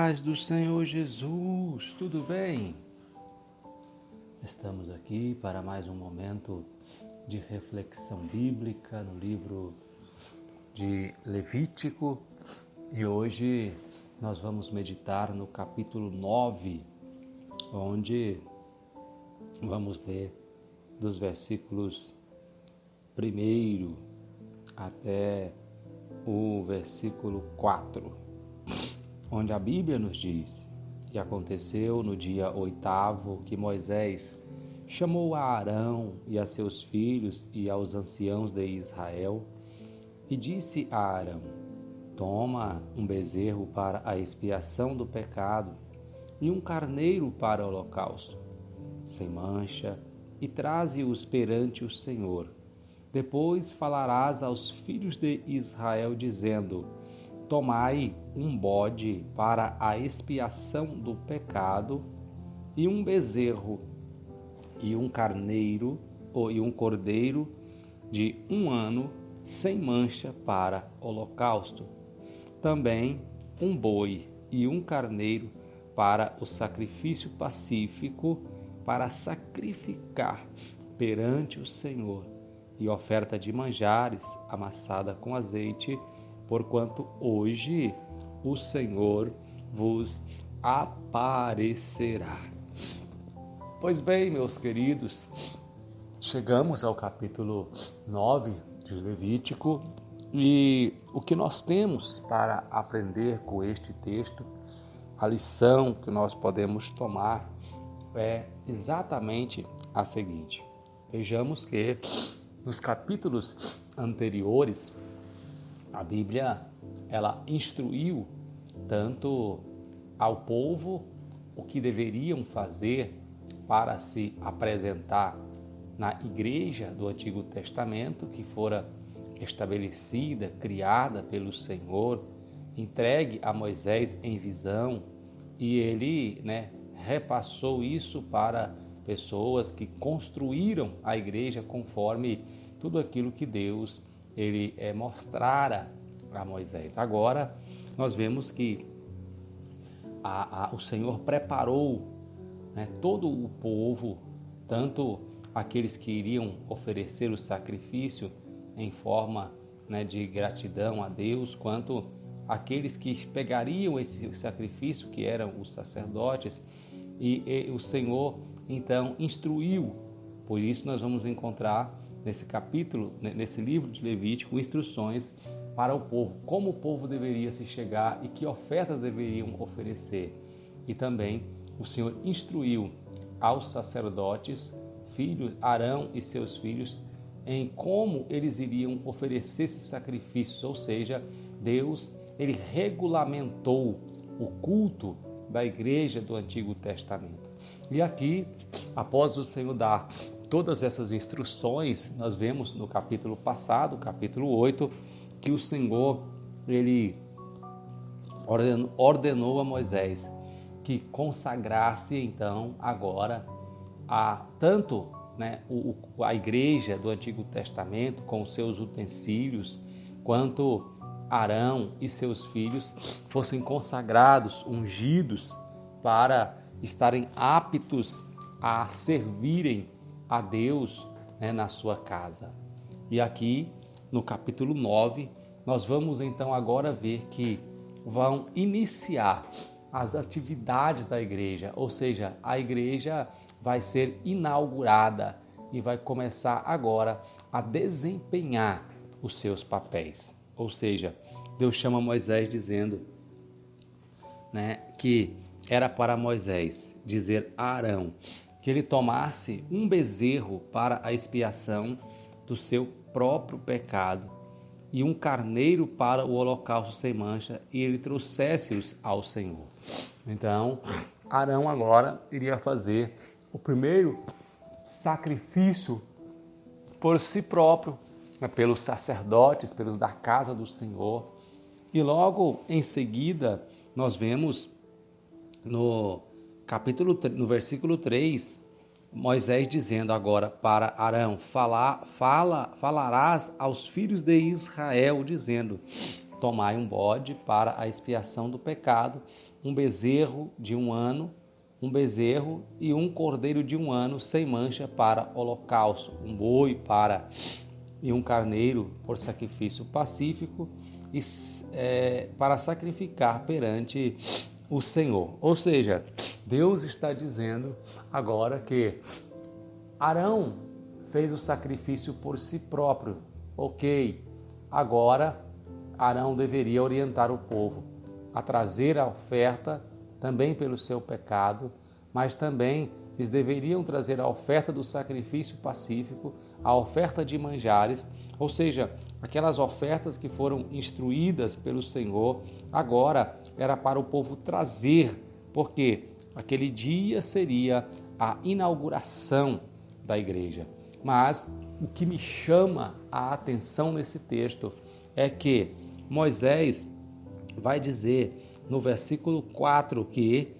paz do Senhor Jesus, tudo bem? Estamos aqui para mais um momento de reflexão bíblica no livro de Levítico e hoje nós vamos meditar no capítulo 9, onde vamos ler dos versículos 1 até o versículo 4. Onde a Bíblia nos diz: E aconteceu no dia 8º que Moisés chamou a Arão e a seus filhos e aos anciãos de Israel e disse a Arão: Toma um bezerro para a expiação do pecado e um carneiro para o holocausto, sem mancha, e traze-os perante o Senhor. Depois falarás aos filhos de Israel, dizendo: Tomai um bode para a expiação do pecado, e um bezerro, e um carneiro, e um cordeiro de 1 ano, sem mancha para holocausto. Também um boi e um carneiro para o sacrifício pacífico, para sacrificar perante o Senhor, e oferta de manjares amassada com azeite, porquanto hoje o Senhor vos aparecerá. Pois bem, meus queridos, chegamos ao capítulo 9 de Levítico e o que nós temos para aprender com este texto, a lição que nós podemos tomar é exatamente a seguinte. Vejamos que nos capítulos anteriores, a Bíblia, ela instruiu tanto ao povo o que deveriam fazer para se apresentar na igreja do Antigo Testamento, que fora estabelecida, criada pelo Senhor, entregue a Moisés em visão, e ele, repassou isso para pessoas que construíram a igreja conforme tudo aquilo que Deus ele mostrara a Moisés. Agora, nós vemos que o Senhor preparou todo o povo, tanto aqueles que iriam oferecer o sacrifício em forma de gratidão a Deus, quanto aqueles que pegariam esse sacrifício, que eram os sacerdotes, e o Senhor, então, instruiu. Por isso, nós vamos encontrar nesse capítulo, nesse livro de Levítico, instruções para o povo, como o povo deveria se chegar e que ofertas deveriam oferecer. E também o Senhor instruiu aos sacerdotes, filhos, Arão e seus filhos, em como eles iriam oferecer esses sacrifícios, ou seja, Deus, ele regulamentou o culto da igreja do Antigo Testamento. E aqui, após o Senhor dar todas essas instruções, nós vemos no capítulo passado, capítulo 8, que o Senhor, ele ordenou a Moisés que consagrasse então agora tanto a igreja do Antigo Testamento com os seus utensílios, quanto Arão e seus filhos fossem consagrados, ungidos, para estarem aptos a servirem a Deus na sua casa. E aqui, no capítulo 9, nós vamos então agora ver que vão iniciar as atividades da igreja, ou seja, a igreja vai ser inaugurada e vai começar agora a desempenhar os seus papéis. Ou seja, Deus chama Moisés dizendo que era para Moisés dizer a Arão que ele tomasse um bezerro para a expiação do seu próprio pecado e um carneiro para o holocausto sem mancha, e ele trouxesse-os ao Senhor. Então, Arão agora iria fazer o primeiro sacrifício por si próprio, pelos sacerdotes, pelos da casa do Senhor. E logo em seguida, nós vemos no versículo 3, Moisés dizendo agora para Arão: falarás aos filhos de Israel, dizendo: tomai um bode para a expiação do pecado um bezerro de 1 ano, um bezerro e um cordeiro de 1 ano sem mancha para holocausto, um boi e um carneiro por sacrifício pacífico e para sacrificar perante o Senhor. Ou seja, Deus está dizendo agora que Arão fez o sacrifício por si próprio. Ok, agora Arão deveria orientar o povo a trazer a oferta também pelo seu pecado, mas também eles deveriam trazer a oferta do sacrifício pacífico, a oferta de manjares, ou seja, aquelas ofertas que foram instruídas pelo Senhor, agora era para o povo trazer, porque aquele dia seria a inauguração da igreja. Mas o que me chama a atenção nesse texto é que Moisés vai dizer no versículo 4 que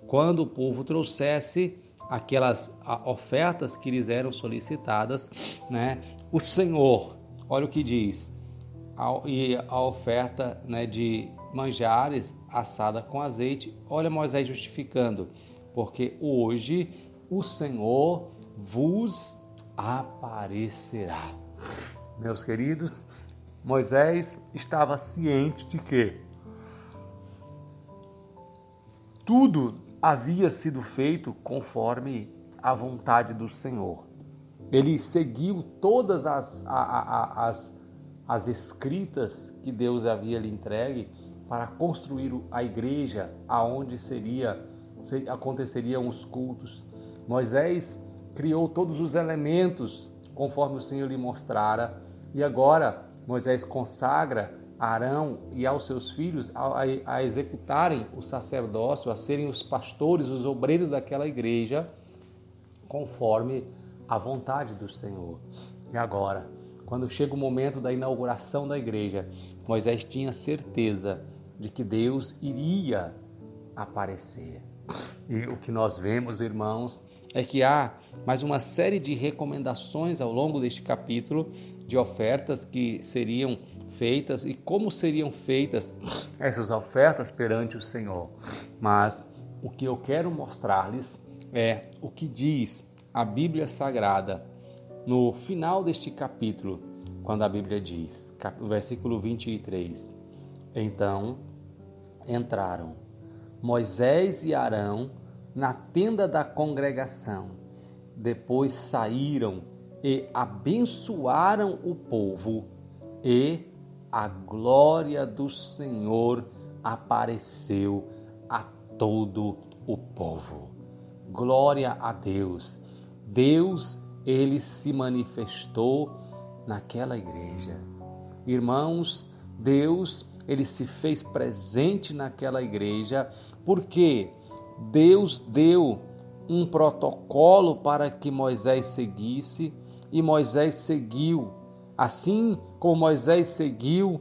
quando o povo trouxesse aquelas ofertas que lhes eram solicitadas, né, o Senhor, olha o que diz, e a oferta, né, de manjares assada com azeite, olha Moisés justificando, porque hoje o Senhor vos aparecerá. Meus queridos, Moisés estava ciente de que tudo havia sido feito conforme a vontade do Senhor. Ele seguiu todas as escritas que Deus havia lhe entregue para construir a igreja aonde aconteceriam os cultos. Moisés criou todos os elementos conforme o Senhor lhe mostrara e agora Moisés consagra Arão e aos seus filhos a executarem o sacerdócio, a serem os pastores, os obreiros daquela igreja, conforme a vontade do Senhor. E agora, quando chega o momento da inauguração da igreja, Moisés tinha certeza de que Deus iria aparecer. E o que nós vemos, irmãos, é que há mais uma série de recomendações ao longo deste capítulo de ofertas que seriam feitas e como seriam feitas essas ofertas perante o Senhor. Mas o que eu quero mostrar-lhes é o que diz a Bíblia Sagrada no final deste capítulo, quando a Bíblia diz, versículo 23, então entraram Moisés e Arão na tenda da congregação, depois saíram e abençoaram o povo e a glória do Senhor apareceu a todo o povo. Glória a Deus. Deus, ele se manifestou naquela igreja. Irmãos, Deus, ele se fez presente naquela igreja porque Deus deu um protocolo para que Moisés seguisse e Moisés seguiu. Assim como Moisés seguiu,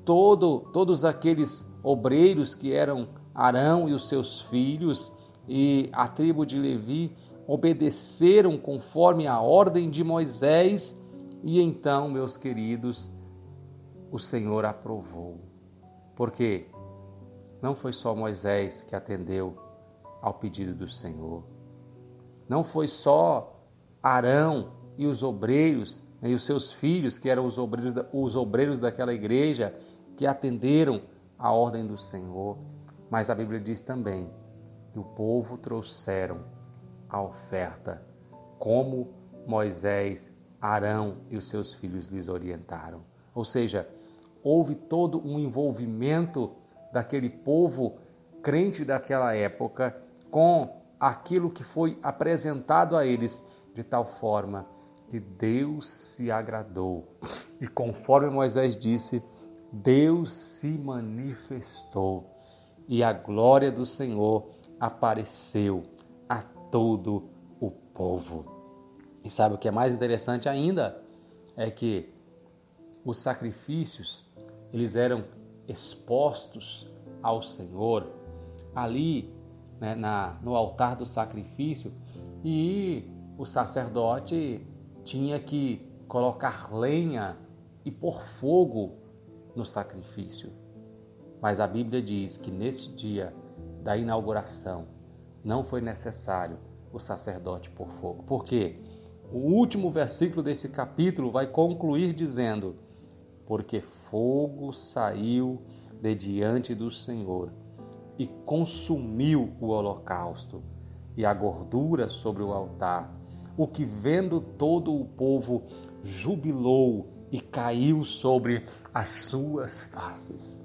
todos aqueles obreiros que eram Arão e os seus filhos e a tribo de Levi obedeceram conforme a ordem de Moisés e então, meus queridos, o Senhor aprovou. Porque não foi só Moisés que atendeu ao pedido do Senhor. Não foi só Arão e os obreiros e os seus filhos, que eram os obreiros daquela igreja, que atenderam à ordem do Senhor. Mas a Bíblia diz também que o povo trouxeram a oferta, como Moisés, Arão e os seus filhos lhes orientaram. Ou seja, houve todo um envolvimento daquele povo crente daquela época com aquilo que foi apresentado a eles, de tal forma que Deus se agradou. E conforme Moisés disse, Deus se manifestou e a glória do Senhor apareceu a todo o povo. E sabe o que é mais interessante ainda? É que os sacrifícios, eles eram expostos ao Senhor ali, né, no altar do sacrifício, e o sacerdote tinha que colocar lenha e pôr fogo no sacrifício. Mas a Bíblia diz que nesse dia da inauguração, não foi necessário o sacerdote por fogo. Por quê? O último versículo desse capítulo vai concluir dizendo: porque fogo saiu de diante do Senhor e consumiu o holocausto e a gordura sobre o altar, o que vendo todo o povo jubilou e caiu sobre as suas faces.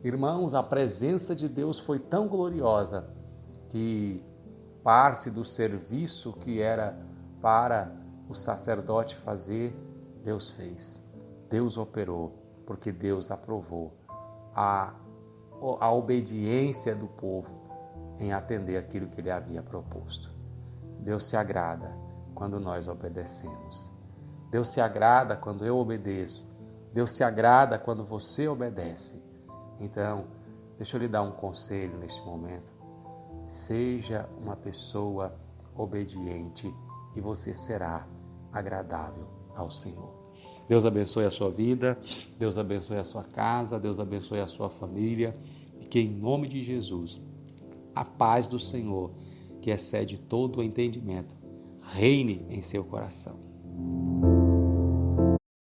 Irmãos, a presença de Deus foi tão gloriosa que parte do serviço que era para o sacerdote fazer, Deus fez. Deus operou, porque Deus aprovou a obediência do povo em atender aquilo que ele havia proposto. Deus se agrada quando nós obedecemos. Deus se agrada quando eu obedeço. Deus se agrada quando você obedece. Então, deixa eu lhe dar um conselho neste momento. Seja uma pessoa obediente e você será agradável ao Senhor. Deus abençoe a sua vida, Deus abençoe a sua casa, Deus abençoe a sua família e que em nome de Jesus, a paz do Senhor, que excede todo o entendimento, reine em seu coração.